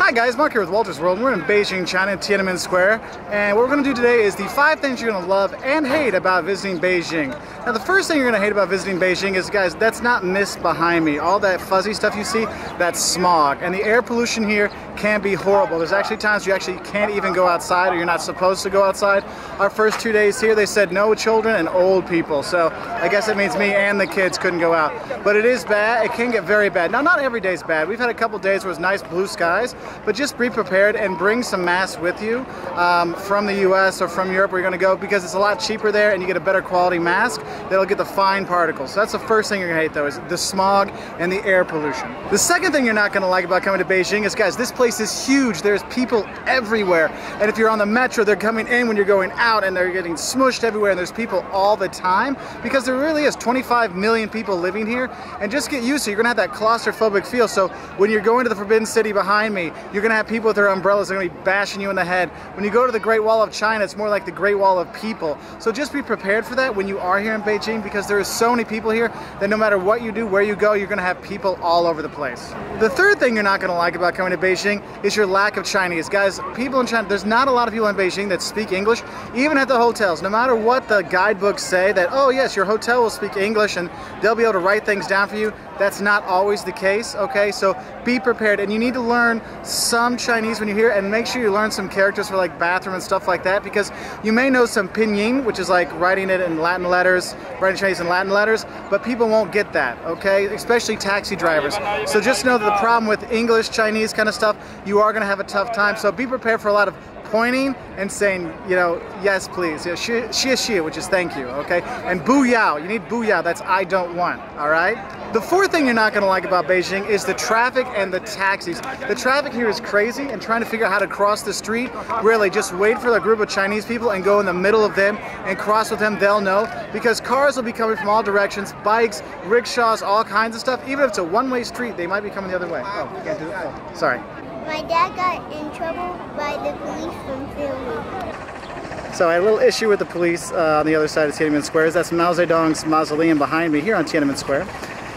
Hi guys, Mark here with Wolters World. We're in Beijing, China, Tiananmen Square, and what we're going to do today is the 5 things you're going to love and hate about visiting Beijing. Now the first thing you're going to hate about visiting Beijing is, guys, that's not mist behind me. All that fuzzy stuff you see, that's smog. And the air pollution here can be horrible. There's actually times you actually can't even go outside, or you're not supposed to go outside. Our first 2 days here, they said no children and old people. So I guess it means me and the kids couldn't go out. But it is bad. It can get very bad. Now not every day's bad. We've had a couple days where it's nice blue skies, but just be prepared and bring some masks with you from the US or from Europe where you're going to go, because it's a lot cheaper there and you get a better quality mask that'll get the fine particles. So that's the first thing you're going to hate, though, is the smog and the air pollution. The second thing you're not going to like about coming to Beijing is, guys, this place is huge. There's people everywhere, and if you're on the metro, they're coming in when you're going out and they're getting smushed everywhere, and there's people all the time because there really is 25 million people living here. And just get used to it. You're going to have that claustrophobic feel. So when you're going to the Forbidden City behind me, you're going to have people with their umbrellas. They're going to be bashing you in the head. When you go to the Great Wall of China, it's more like the Great Wall of people. So just be prepared for that when you are here in Beijing, because there is so many people here that no matter what you do, where you go, you're going to have people all over the place. The third thing you're not going to like about coming to Beijing is your lack of Chinese. Guys, people in China, there's not a lot of people in Beijing that speak English, even at the hotels. No matter what the guidebooks say that, oh yes, your hotel will speak English and they'll be able to write things down for you, that's not always the case, okay? So be prepared, and you need to learn some Chinese when you're here, and make sure you learn some characters for like bathroom and stuff like that, because you may know some pinyin, which is like writing it in Latin letters, writing Chinese in Latin letters, but people won't get that, okay? Especially taxi drivers. So just know that the problem with English, Chinese kind of stuff, you are gonna have a tough time. So be prepared for a lot of pointing and saying, you know, yes please, you know, xie, which is thank you, okay? And bu yao, you need bu yao, that's I don't want, all right? The fourth thing you're not going to like about Beijing is the traffic and the taxis. The traffic here is crazy, and trying to figure out how to cross the street, really just wait for a group of Chinese people and go in the middle of them and cross with them. They'll know, because cars will be coming from all directions, bikes, rickshaws, all kinds of stuff. Even if it's a one-way street, they might be coming the other way. Oh, you can't do it. Oh, sorry. My dad got in trouble by the police from filming. So I had a little issue with the police on the other side of Tiananmen Square. That's Mao Zedong's mausoleum behind me here on Tiananmen Square.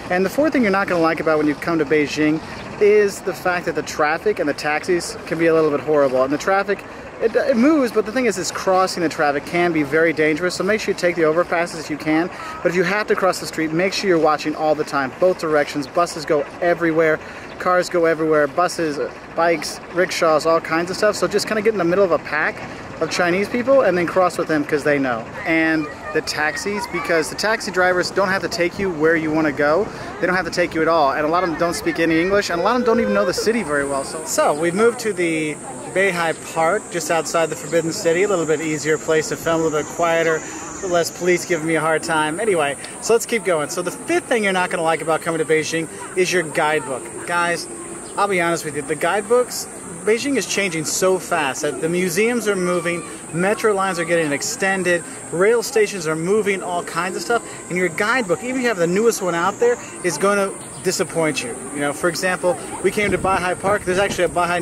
And the fourth thing you're not going to like about when you come to Beijing is the fact that the traffic and the taxis can be a little bit horrible. And the traffic, it moves, but the thing is crossing the traffic can be very dangerous. So make sure you take the overpasses if you can. But if you have to cross the street, make sure you're watching all the time, both directions. Buses go everywhere. Cars go everywhere. Buses, bikes, rickshaws, all kinds of stuff. So just kind of get in the middle of a pack of Chinese people and then cross with them, because they know. And the taxis, because the taxi drivers don't have to take you where you want to go. They don't have to take you at all. And a lot of them don't speak any English, and a lot of them don't even know the city very well. So we've moved to the Beihai Park, just outside the Forbidden City. A little bit easier place to film, a little bit quieter, a little less police giving me a hard time. Anyway, so let's keep going. So the fifth thing you're not going to like about coming to Beijing is your guidebook. Guys, I'll be honest with you, the guidebooks, Beijing is changing so fast that the museums are moving, metro lines are getting extended, rail stations are moving, all kinds of stuff, and your guidebook, even if you have the newest one out there, is going to disappoint you. You know, for example, we came to Beihai Park. There's actually a Beihai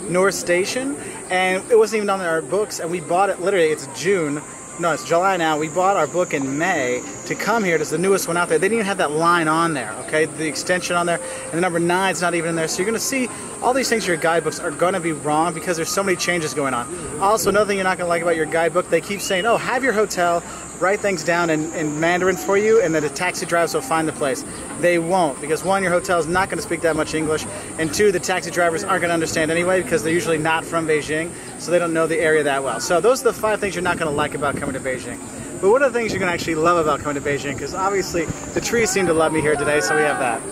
North Station, and it wasn't even on our books, and we bought it literally, it's June. No, it's July now. We bought our book in May to come here. It's the newest one out there. They didn't even have that line on there, okay? The extension on there, and the number 9's not even in there. So you're going to see all these things in your guidebooks are going to be wrong because there's so many changes going on. Also, another thing you're not going to like about your guidebook, they keep saying, oh, have your hotel write things down in Mandarin for you, and then the taxi drivers will find the place. They won't, because one, your hotel is not going to speak that much English, and two, the taxi drivers aren't going to understand anyway, because they're usually not from Beijing, so they don't know the area that well. So those are the 5 things you're not going to like about coming to Beijing. But what are the things you're going to actually love about coming to Beijing? Because obviously the trees seem to love me here today, so we have that.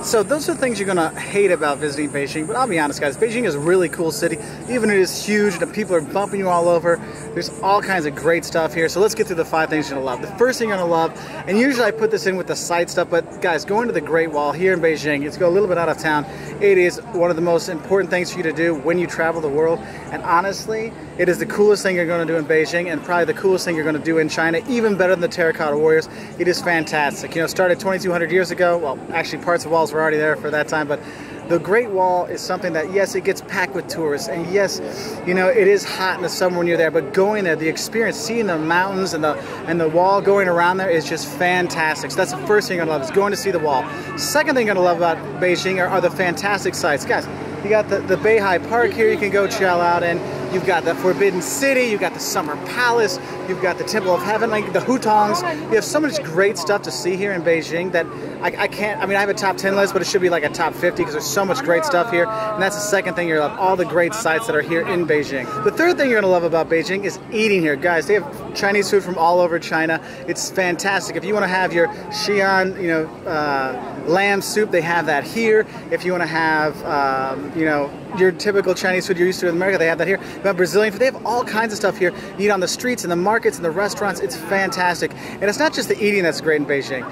So those are the things you're going to hate about visiting Beijing, but I'll be honest, guys, Beijing is a really cool city. Even it is huge, and people are bumping you all over. There's all kinds of great stuff here, so let's get through the 5 things you're going to love. The first thing you're going to love, and usually I put this in with the site stuff, but guys, going to the Great Wall here in Beijing, it's go a little bit out of town. It is one of the most important things for you to do when you travel the world, and honestly, it is the coolest thing you're going to do in Beijing, and probably the coolest thing you're going to do in China, even better than the Terracotta Warriors. It is fantastic. You know, started 2,200 years ago. Well, actually parts of walls were already there for that time, but the Great Wall is something that, yes, it gets packed with tourists, and yes, you know, it is hot in the summer when you're there, but going there, the experience, seeing the mountains and the wall going around there is just fantastic. So that's the first thing you're going to love, is going to see the wall. Second thing you're going to love about Beijing are the fantastic sights. Guys, You got the Beihai Park here you can go chill out in. You've got the Forbidden City, you've got the Summer Palace, you've got the Temple of Heaven, like the Hutongs. You have so much great stuff to see here in Beijing that I can't, I mean, I have a top 10 list, but it should be like a top 50 because there's so much great stuff here. And that's the second thing you're gonna love, all the great sites that are here in Beijing. The third thing you're gonna love about Beijing is eating here. Guys, they have Chinese food from all over China. It's fantastic. If you wanna have your Xi'an, you know, lamb soup, they have that here. If you wanna have, you know, your typical Chinese food you're used to in America, they have that here. You have Brazilian food, they have all kinds of stuff here. You eat on the streets, in the markets, in the restaurants, it's fantastic. And it's not just the eating that's great in Beijing.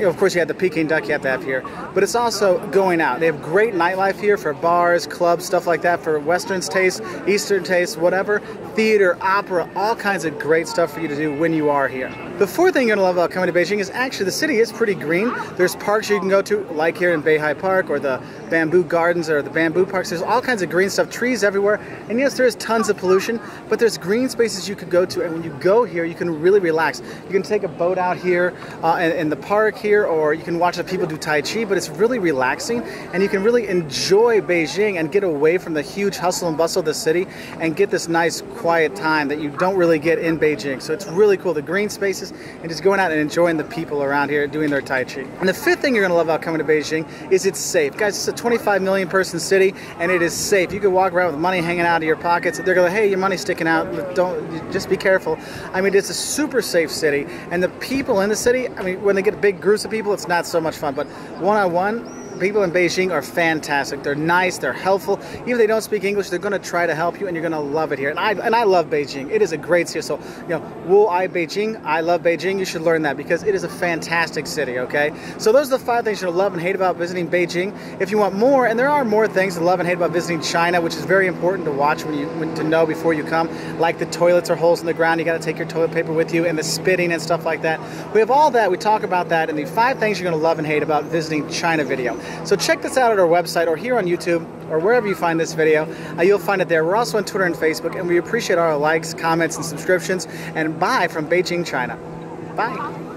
Of course, you have the Peking duck you have to have here, but it's also going out. They have great nightlife here for bars, clubs, stuff like that, for Western taste, Eastern taste, whatever. Theater, opera, all kinds of great stuff for you to do when you are here. The fourth thing you're gonna love about coming to Beijing is actually the city is pretty green. There's parks you can go to, like here in Beihai Park, or the bamboo gardens, or the bamboo parks. There's all kinds of green stuff, trees everywhere. And yes, there is tons of pollution, but there's green spaces you could go to. And when you go here, you can really relax. You can take a boat out here in the park here, or you can watch the people do Tai Chi, but it's really relaxing. And you can really enjoy Beijing and get away from the huge hustle and bustle of the city and get this nice, quiet time that you don't really get in Beijing. So it's really cool, the green spaces, and just going out and enjoying the people around here doing their Tai Chi. And the fifth thing you're gonna love about coming to Beijing is it's safe. Guys, it's a 25 million person city, and it is safe. You can walk around with money hanging out of your pockets. They're going, hey, your money's sticking out. Don't, just be careful. I mean, it's a super safe city, and the people in the city, I mean, when they get big groups of people, it's not so much fun, but one-on-one, people in Beijing are fantastic. They're nice, they're helpful. Even if they don't speak English, they're going to try to help you, and you're going to love it here. And I love Beijing. It is a great city. So, you know, Wu I Beijing, I love Beijing. You should learn that because it is a fantastic city, okay? So those are the 5 things you're going to love and hate about visiting Beijing. If you want more, and there are more things to love and hate about visiting China, which is very important to watch to know before you come, like the toilets are holes in the ground, you got to take your toilet paper with you, and the spitting and stuff like that. We have all that. We talk about that in the 5 things you're going to love and hate about visiting China video. So check this out at our website or here on YouTube or wherever you find this video. You'll find it there. We're also on Twitter and Facebook, and we appreciate all our likes, comments, and subscriptions. And bye from Beijing, China. Bye.